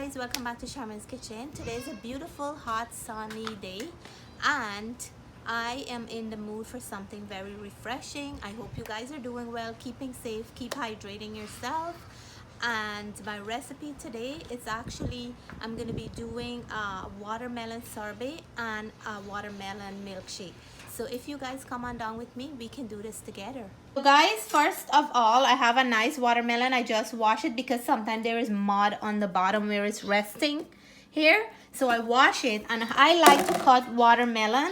guys, welcome back to Charmin's Kitchen. Today is a beautiful hot sunny day and I am in the mood for something very refreshing. I hope you guys are doing well, keeping safe, keep hydrating yourself. And my recipe today is actually, I'm going to be doing a watermelon sorbet and a watermelon milkshake. So if you guys come on down with me, we can do this together. So guys, first of all, I have a nice watermelon. I just wash it because sometimes there is mud on the bottom where it's resting here. So I wash it, and I like to cut watermelon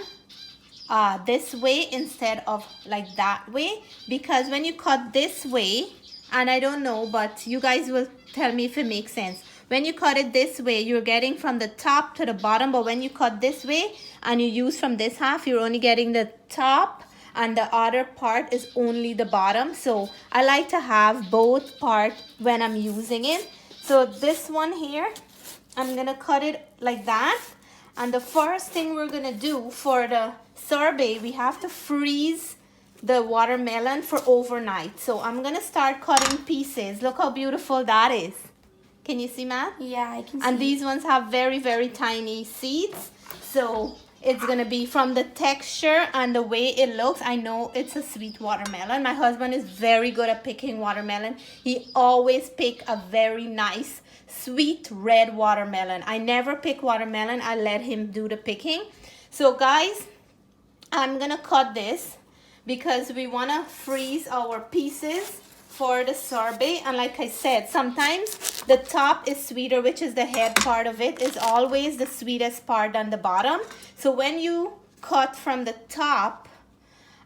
this way instead of like that way, because when you cut this way, and I don't know, but you guys will tell me if it makes sense. When you cut it this way, you're getting from the top to the bottom, but when you cut this way and you use from this half, you're only getting the top and the other part is only the bottom. So I like to have both parts when I'm using it. So this one here, I'm gonna cut it like that. And the first thing we're gonna do for the sorbet, we have to freeze the watermelon for overnight. So I'm gonna start cutting pieces. Look how beautiful that is. Can you see, Matt? Yeah, I can see. And these ones have very, very tiny seeds. So it's gonna be from the texture and the way it looks. I know it's a sweet watermelon. My husband is very good at picking watermelon. He always pick a very nice, sweet red watermelon. I never pick watermelon. I let him do the picking. So guys, I'm gonna cut this because we wanna freeze our pieces for the sorbet. And like I said, sometimes the top is sweeter, which is the head part of it, is always the sweetest part than the bottom. So when you cut from the top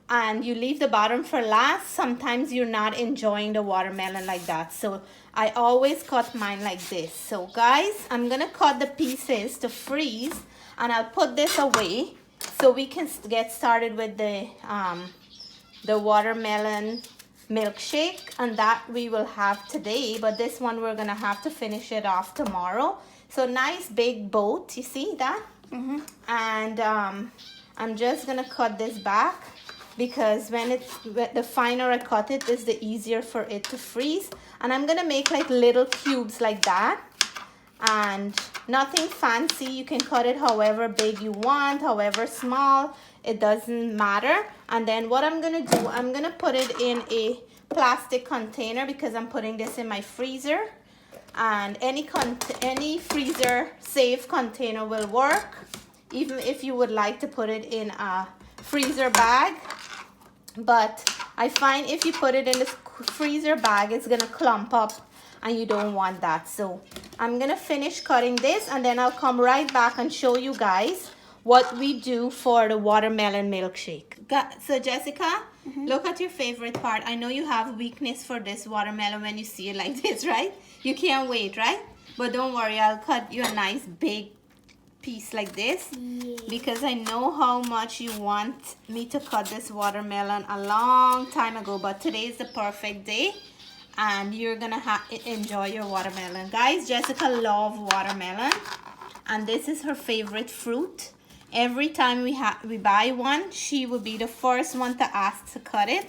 and you leave the bottom for last, sometimes you're not enjoying the watermelon like that. So I always cut mine like this. So guys, I'm gonna cut the pieces to freeze, and I'll put this away so we can get started with the watermelon milkshake, and that we will have today, but this one we're gonna have to finish it off tomorrow. So nice big boat, you see that? And I'm just gonna cut this back because the finer I cut it is the easier for it to freeze. And I'm gonna make like little cubes like that, and nothing fancy. You can cut it however big you want, however small, it doesn't matter. And then what I'm gonna do, I'm gonna put it in a plastic container because I'm putting this in my freezer, and any freezer safe container will work, even if you would like to put it in a freezer bag. But I find if you put it in this freezer bag, it's gonna clump up and you don't want that. So I'm gonna finish cutting this, and then I'll come right back and show you guys what we do for the watermelon milkshake. So Jessica, look at your favorite part. I know you have weakness for this watermelon when you see it like this, right? You can't wait, right? But don't worry, I'll cut you a nice big piece like this, because I know how much you want me to cut this watermelon a long time ago, but today is the perfect day and you're gonna enjoy your watermelon. Guys, Jessica loves watermelon and this is her favorite fruit. Every time we buy one, she will be the first one to ask to cut it,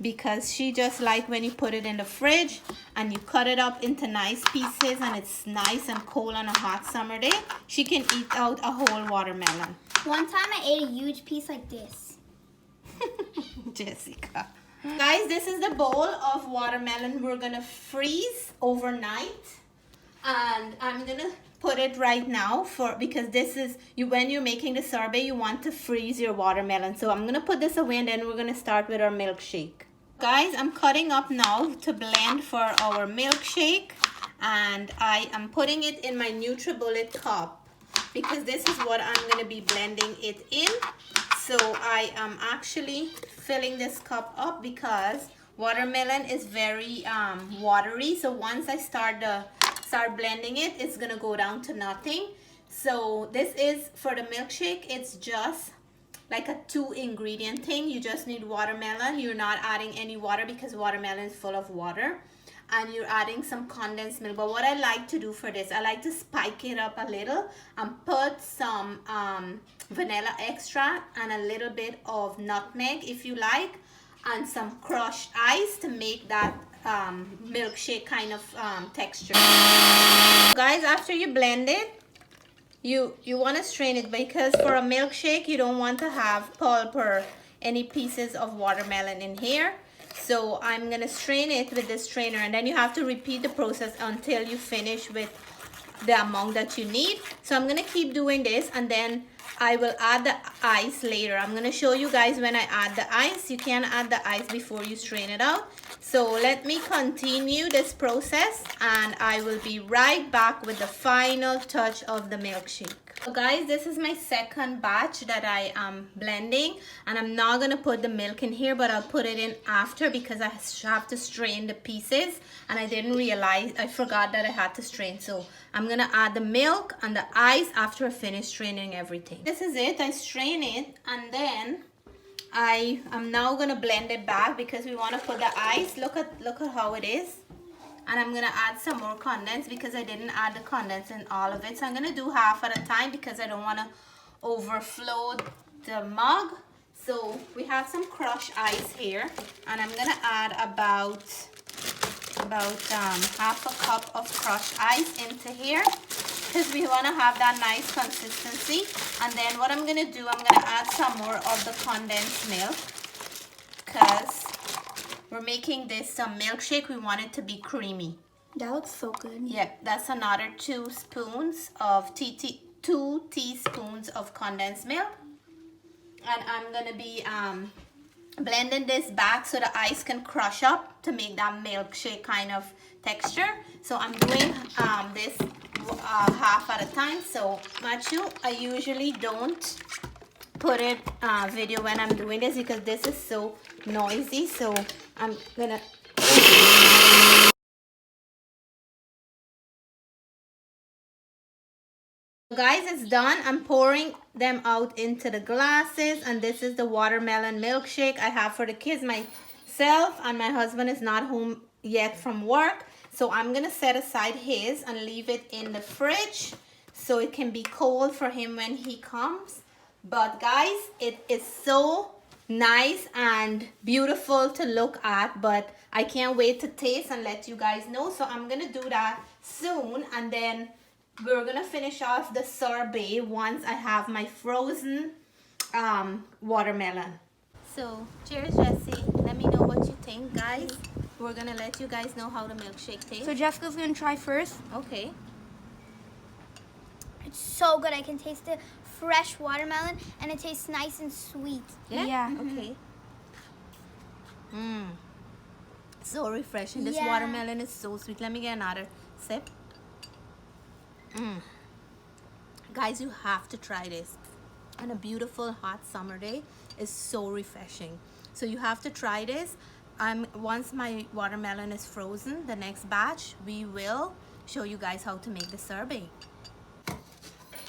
because she just like when you put it in the fridge and you cut it up into nice pieces and it's nice and cold on a hot summer day, she can eat out a whole watermelon. One time I ate a huge piece like this. Jessica. Guys, this is the bowl of watermelon we're gonna freeze overnight, and I'm gonna put it right now because this is when you're making the sorbet, you want to freeze your watermelon. So I'm gonna put this away, and then we're gonna start with our milkshake. Guys, I'm cutting up now to blend for our milkshake, and I am putting it in my NutriBullet cup because this is what I'm gonna be blending it in. So I am actually filling this cup up because watermelon is very watery. So once I start blending it, it's gonna go down to nothing. So this is for the milkshake. It's just like a 2-ingredient thing. You just need watermelon. You're not adding any water because watermelon is full of water, and you're adding some condensed milk. But what I like to do for this, I like to spike it up a little and put some vanilla extract and a little bit of nutmeg if you like, and some crushed ice to make that milkshake kind of texture. Guys, after you blend it, you want to strain it, because for a milkshake you don't want to have pulp or any pieces of watermelon in here. So I'm gonna strain it with this strainer, and then you have to repeat the process until you finish with the amount that you need. So I'm gonna keep doing this, and then I will add the ice later. I'm gonna show you guys when I add the ice. You can add the ice before you strain it out. So let me continue this process, and I will be right back with the final touch of the milkshake. So guys, this is my second batch that I am blending, and I'm not gonna put the milk in here, but I'll put it in after because I have to strain the pieces, and I didn't realize, I forgot that I had to strain. So I'm gonna add the milk and the ice after I finish straining everything. This is it. I strain it, and then I'm now gonna blend it back because we want to put the ice. Look at how it is. And I'm gonna add some more condensed because I didn't add the condensed in all of it. So I'm gonna do half at a time because I don't want to overflow the mug. So we have some crushed ice here, and I'm gonna add about half a cup of crushed ice into here because we want to have that nice consistency. And then what I'm gonna do, I'm gonna add some more of the condensed milk because we're making this some milkshake. We want it to be creamy. That looks so good. Yep, that's another 2 teaspoons of condensed milk. And I'm gonna be blending this back so the ice can crush up to make that milkshake kind of texture. So I'm doing this half at a time. So Matthew, I usually don't put it video when I'm doing this because this is so noisy. So I'm gonna guys, it's done. I'm pouring them out into the glasses, and this is the watermelon milkshake I have for the kids, myself, and my husband is not home yet from work. So I'm gonna set aside his and leave it in the fridge so it can be cold for him when he comes. But guys, it is so nice and beautiful to look at, but I can't wait to taste and let you guys know. So I'm gonna do that soon, and then we're gonna finish off the sorbet once I have my frozen watermelon. So cheers, Jessie. Let me know what you think, guys. We're gonna let you guys know how the milkshake tastes. So Jessica's gonna try first. Okay. It's so good. I can taste the fresh watermelon, and it tastes nice and sweet. Yeah. Okay. So refreshing. This Yeah. watermelon is so sweet. Let me get another sip. Guys, you have to try this on a beautiful hot summer day. Is so refreshing. So you have to try this. Once my watermelon is frozen, the next batch we will show you guys how to make the sorbet.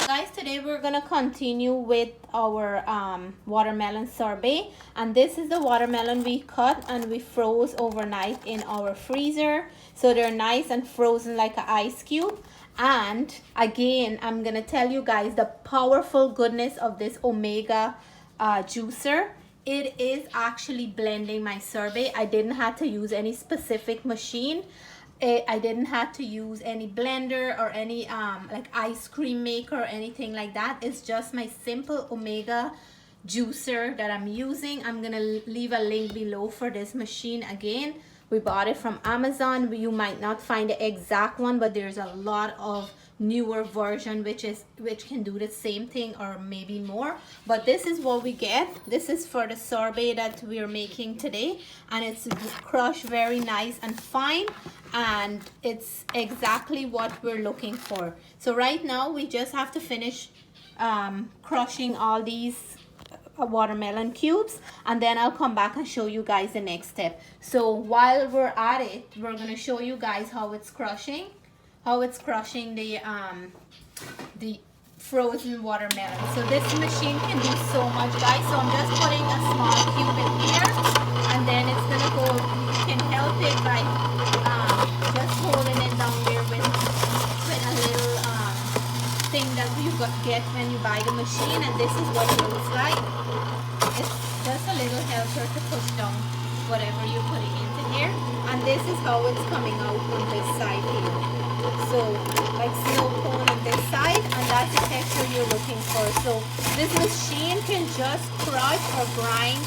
Guys, today we're gonna continue with our watermelon sorbet, and this is the watermelon we cut and we froze overnight in our freezer, so they're nice and frozen like an ice cube. And again, I'm gonna tell you guys the powerful goodness of this Omega juicer. It is actually blending my sorbet. I didn't have to use any specific machine. I didn't have to use any blender or any like ice cream maker or anything like that. It's just my simple Omega juicer that I'm using. I'm gonna leave a link below for this machine. Again, we bought it from Amazon. You might not find the exact one, but there's a lot of newer version which can do the same thing or maybe more. But this is what we get. This is for the sorbet that we're making today, and it's crushed very nice and fine, and it's exactly what we're looking for. So right now we just have to finish crushing all these watermelon cubes, and then I'll come back and show you guys the next step. So while we're at it, we're gonna show you guys how it's crushing the frozen watermelon. So this machine can do so much, guys. So I'm just putting a small cube in here, and then it's gonna go. You can help it by just holding it down there with a little thing that you get when you buy the machine, and this is what it looks like. It's just a little helper to push down whatever you're putting into here, and this is how it's coming out on this side here. So like snow cone on this side, and that's the texture you're looking for. So this machine can just crush or grind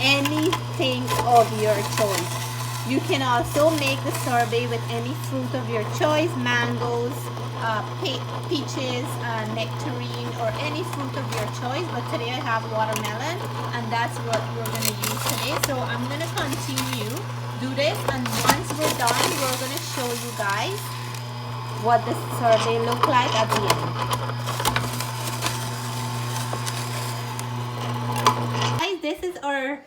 anything of your choice. You can also make the sorbet with any fruit of your choice, mangoes, peaches, nectarine, or any fruit of your choice. But today I have watermelon, and that's what we're going to use today. So I'm going to continue do this, and once we're done, we're going to show you guys what the sorbet look like at the end. Guys, this is our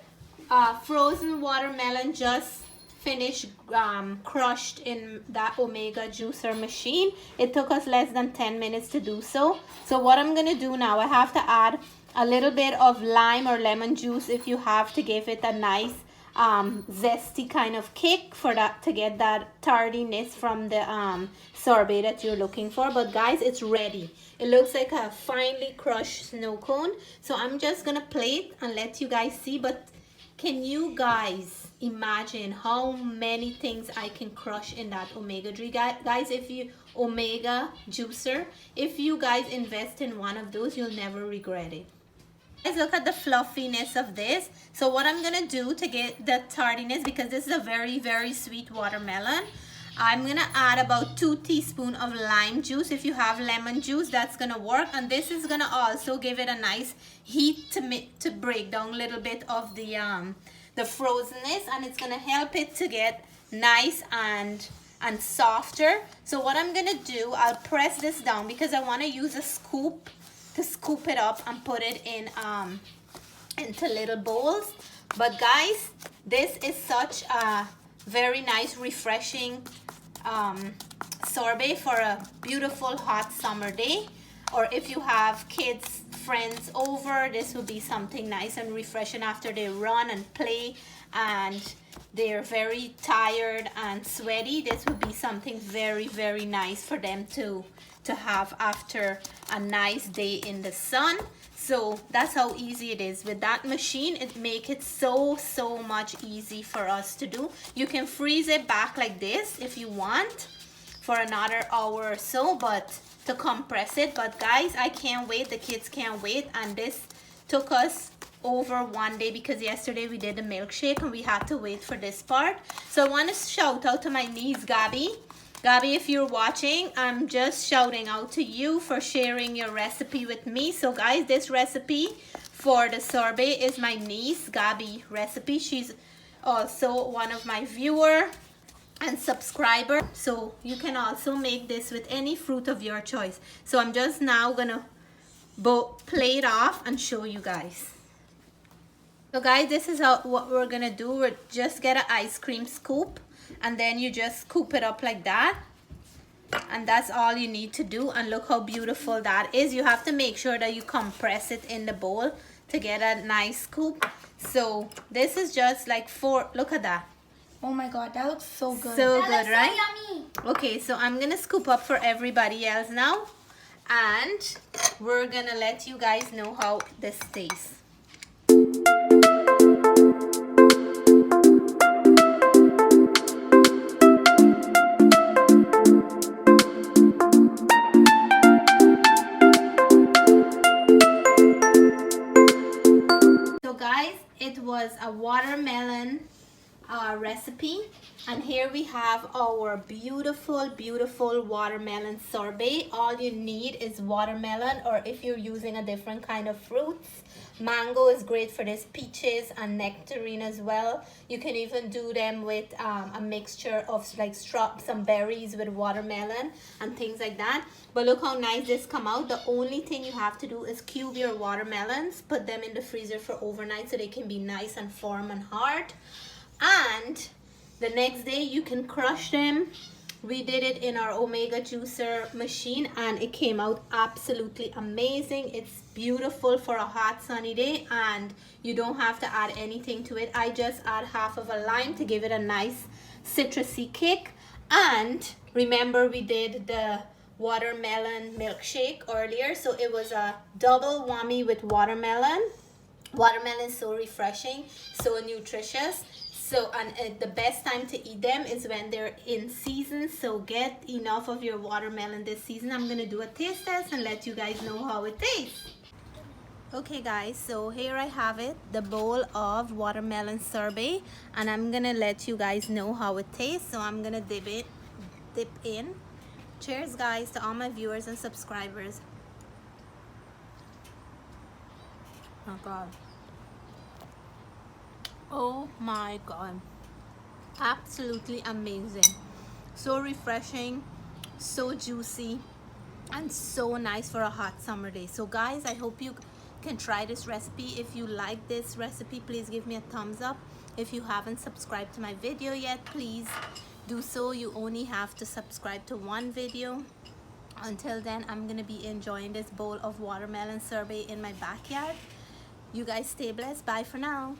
frozen watermelon just finished crushed in that Omega juicer machine. It took us less than 10 minutes to do so. So what I'm gonna do now, I have to add a little bit of lime or lemon juice if you have, to give it a nice zesty kind of kick, for that, to get that tardiness from the sorbet that you're looking for. But guys, it's ready. It looks like a finely crushed snow cone. So I'm just gonna plate and let you guys see. But can you guys imagine how many things I can crush in that Omega juicer? Guys, if you Omega juicer, if you guys invest in one of those, you'll never regret it. Guys, look at the fluffiness of this. So what I'm gonna do to get the tardiness, because this is a very, very sweet watermelon, I'm gonna add about 2 teaspoons of lime juice. If you have lemon juice, that's gonna work. And this is gonna also give it a nice heat to break down a little bit of the frozenness, and it's gonna help it to get nice and softer. So what I'm gonna do, I'll press this down because I want to use a scoop to scoop it up and put it in into little bowls. But guys, this is such a very nice, refreshing sorbet for a beautiful hot summer day. Or if you have kids, friends over, this would be something nice and refreshing after they run and play and they're very tired and sweaty. This would be something very, very nice for them to have after a nice day in the sun. So that's how easy it is. With that machine, it makes it so much easy for us to do. You can freeze it back like this if you want for another hour or so, but to compress it. But guys, I can't wait. The kids can't wait. And this took us over 1 day because yesterday we did a milkshake and we had to wait for this part. So I want to shout out to my niece, Gabby. Gabby, if you're watching, I'm just shouting out to you for sharing your recipe with me. So guys, this recipe for the sorbet is my niece, Gabby recipe. She's also one of my viewer and subscriber. So you can also make this with any fruit of your choice. So I'm just now gonna plate off and show you guys. So guys, this is what we're gonna do. We're just get an ice cream scoop, and then you just scoop it up like that, and that's all you need to do. And look how beautiful that is. You have to make sure that you compress it in the bowl to get a nice scoop. So this is just like 4, look at that. Oh my god, that looks so good. So that good, looks right? So yummy. Okay, so I'm gonna scoop up for everybody else now, and we're gonna let you guys know how this tastes. So guys, it was a watermelon recipe, and here we have our beautiful watermelon sorbet. All you need is watermelon, or if you're using a different kind of fruits, mango is great for this, peaches and nectarine as well. You can even do them with a mixture of like some berries with watermelon and things like that. But look how nice this come out. The only thing you have to do is cube your watermelons, put them in the freezer for overnight so they can be nice and firm and hard. And the next day you can crush them. We did it in our Omega juicer machine and it came out absolutely amazing. It's beautiful for a hot sunny day, and you don't have to add anything to it. I just add half of a lime to give it a nice citrusy kick. And remember, we did the watermelon milkshake earlier, so it was a double whammy with watermelon. Watermelon is so refreshing, so nutritious. So, and the best time to eat them is when they're in season. So get enough of your watermelon this season. I'm gonna do a taste test and let you guys know how it tastes. Okay guys, so here I have it, the bowl of watermelon sorbet, and I'm gonna let you guys know how it tastes. So I'm gonna dip in. Cheers guys to all my viewers and subscribers. Oh god. Oh my god. Absolutely amazing. So refreshing, so juicy, and so nice for a hot summer day. So guys, I hope you can try this recipe. If you like this recipe, please give me a thumbs up. If you haven't subscribed to my video yet, please do so. You only have to subscribe to one video. Until then, I'm gonna be enjoying this bowl of watermelon sorbet in my backyard. You guys stay blessed. Bye for now.